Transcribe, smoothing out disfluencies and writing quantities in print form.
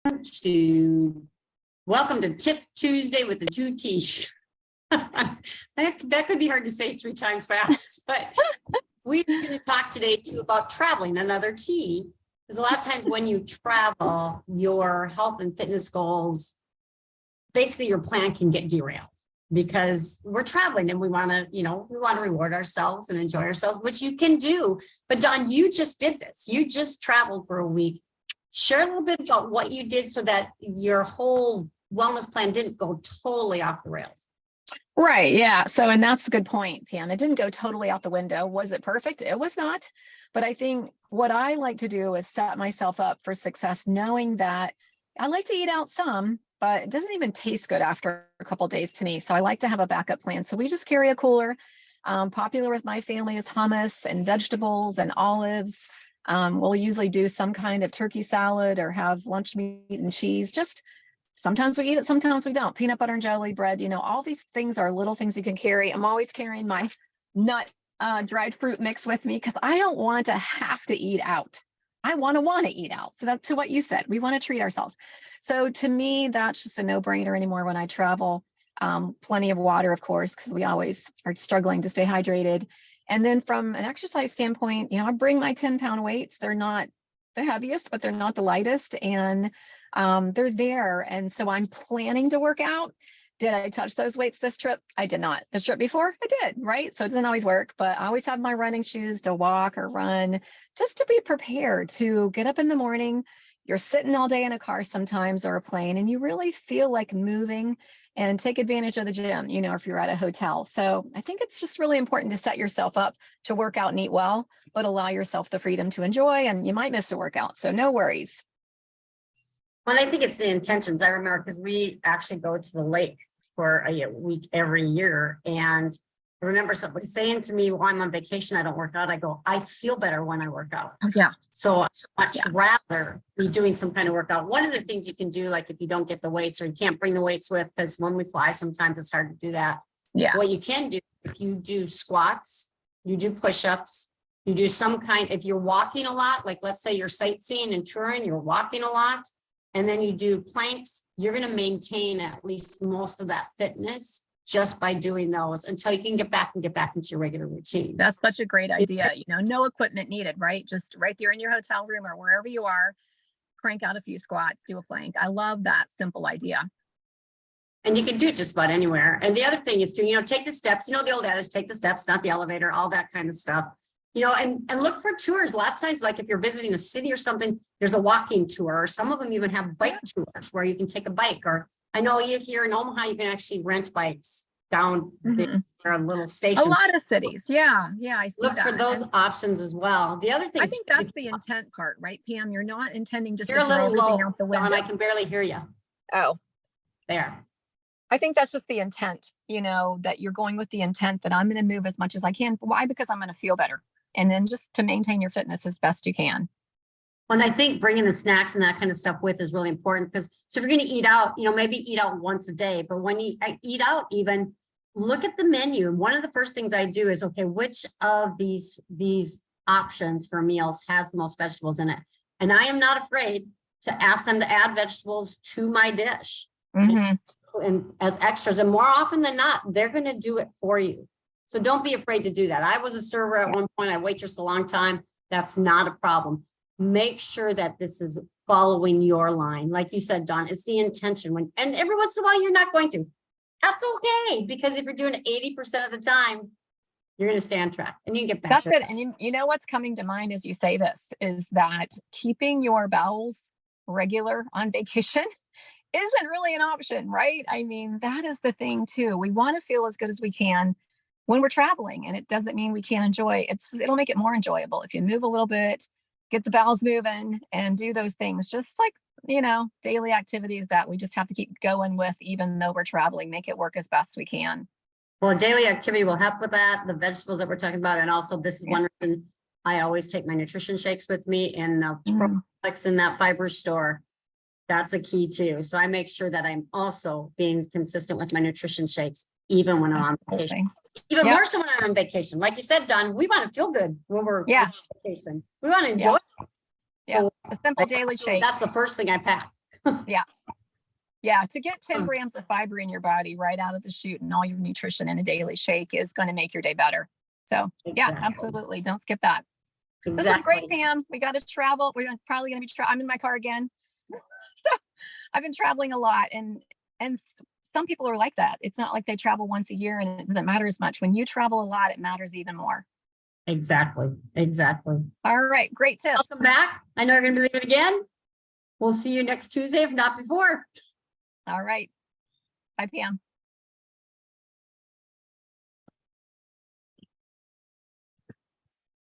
to welcome to Tip Tuesday with the 2 T's. that could be hard to say 3 times fast, but we're going to talk today too about traveling, another T, because a lot of times when you travel, your health and fitness goals, basically your plan can get derailed because we're traveling and we want to reward ourselves and enjoy ourselves, which you can do. But Dawn, you just did this. You just traveled for a week. Share a little bit about what you did so that your whole wellness plan didn't go totally off the rails. Right. Yeah. So, and that's a good point, Pam. It didn't go totally out the window. Was it perfect? It was not. But I think what I like to do is set myself up for success, knowing that I like to eat out some, but it doesn't even taste good after a couple of days to me. So I like to have a backup plan. So we just carry a cooler. Popular with my family is hummus and vegetables and olives. We'll usually do some kind of turkey salad or have lunch meat and cheese. Just sometimes we eat it, sometimes we don't. Peanut butter and jelly, bread, all these things are little things you can carry. I'm always carrying my nut dried fruit mix with me because I don't want to have to eat out. I want to eat out. So that's to what you said. We want to treat ourselves. So to me, that's just a no-brainer anymore when I travel. Plenty of water, of course, because we always are struggling to stay hydrated. And then from an exercise standpoint, I bring my 10-pound weights. They're not the heaviest, but they're not the lightest. And they're there. And so I'm planning to work out. Did I touch those weights this trip? I did not. The trip before, I did, right? So it doesn't always work, but I always have my running shoes to walk or run, just to be prepared to get up in the morning. You're sitting all day in a car sometimes or a plane, and you really feel like moving and take advantage of the gym, if you're at a hotel. So I think it's just really important to set yourself up to work out and eat well, but allow yourself the freedom to enjoy, and you might miss a workout. So no worries. Well, I think it's the intentions. I remember because we actually go to the lake for a week every year. And I remember somebody saying to me, while I'm on vacation, I don't work out. I go, I feel better when I work out. Oh, yeah. So I'd much rather be doing some kind of workout. One of the things you can do, like if you don't get the weights or you can't bring the weights with, because when we fly, sometimes it's hard to do that. Yeah. What you can do, if you do squats, you do push-ups, you do some kind, if you're walking a lot, like let's say you're sightseeing and touring, you're walking a lot, and then you do planks, you're going to maintain at least most of that fitness just by doing those until you can get back into your regular routine. That's such a great idea. No equipment needed, right? Just right there in your hotel room or wherever you are, crank out a few squats, do a plank. I love that simple idea. And you can do it just about anywhere. And the other thing is to, take the steps, the old adage, take the steps, not the elevator, all that kind of stuff. And look for tours. A lot of times, like if you're visiting a city or something, there's a walking tour, or some of them even have bike tours where you can take a bike. Or I know you here in Omaha, you can actually rent bikes down there, a little station. A lot of cities. Yeah. I see Look that. for those options as well. The other thing, I think that's the intent part, right, Pam? You're not intending just you're to a little throw everything low, out the window. Dawn, I can barely hear you. Oh, there. I think that's just the intent, that you're going with the intent that I'm going to move as much as I can. Why? Because I'm going to feel better. And then just to maintain your fitness as best you can. And I think bringing the snacks and that kind of stuff with is really important because so if you're going to eat out, maybe eat out once a day, but when you eat out, even look at the menu. And one of the first things I do is, okay, which of these options for meals has the most vegetables in it? And I am not afraid to ask them to add vegetables to my dish and as extras. And more often than not, they're going to do it for you. So don't be afraid to do that. I was a server at one point. I waitressed a long time. That's not a problem. Make sure that this is following your line. Like you said, Dawn, it's the intention. And every once in a while, you're not going to. That's okay. Because if you're doing it 80% of the time, you're going to stay on track and you get back. That's it. And you know what's coming to mind as you say this is that keeping your bowels regular on vacation isn't really an option, right? I mean, that is the thing too. We want to feel as good as we can when we're traveling, and it doesn't mean we can't enjoy it. It'll make it more enjoyable if you move a little bit, get the bowels moving, and do those things, just like daily activities that we just have to keep going with, even though we're traveling. Make it work as best we can. Well, daily activity will help with that. The vegetables that we're talking about, and also this is one reason I always take my nutrition shakes with me, and the probiotics in that fiber store. That's a key too. So I make sure that I'm also being consistent with my nutrition shakes, even when I'm on vacation. Even more so when I'm on vacation. Like you said, Dawn, we want to feel good when we're on vacation. We want to enjoy it. So a simple daily shake. That's the first thing I pack. Yeah, to get 10 Mm. grams of fiber in your body right out of the chute and all your nutrition in a daily shake is going to make your day better. So yeah, Exactly. absolutely. Don't skip that. This was great, Pam. We got to travel. We're probably going to be, I'm in my car again. So I've been traveling a lot and some people are like that. It's not like they travel once a year and it doesn't matter as much. When you travel a lot, it matters even more. Exactly. Exactly. All right. Great tips. Welcome back. I know you're going to be leaving again. We'll see you next Tuesday, if not before. All right. Bye, Pam.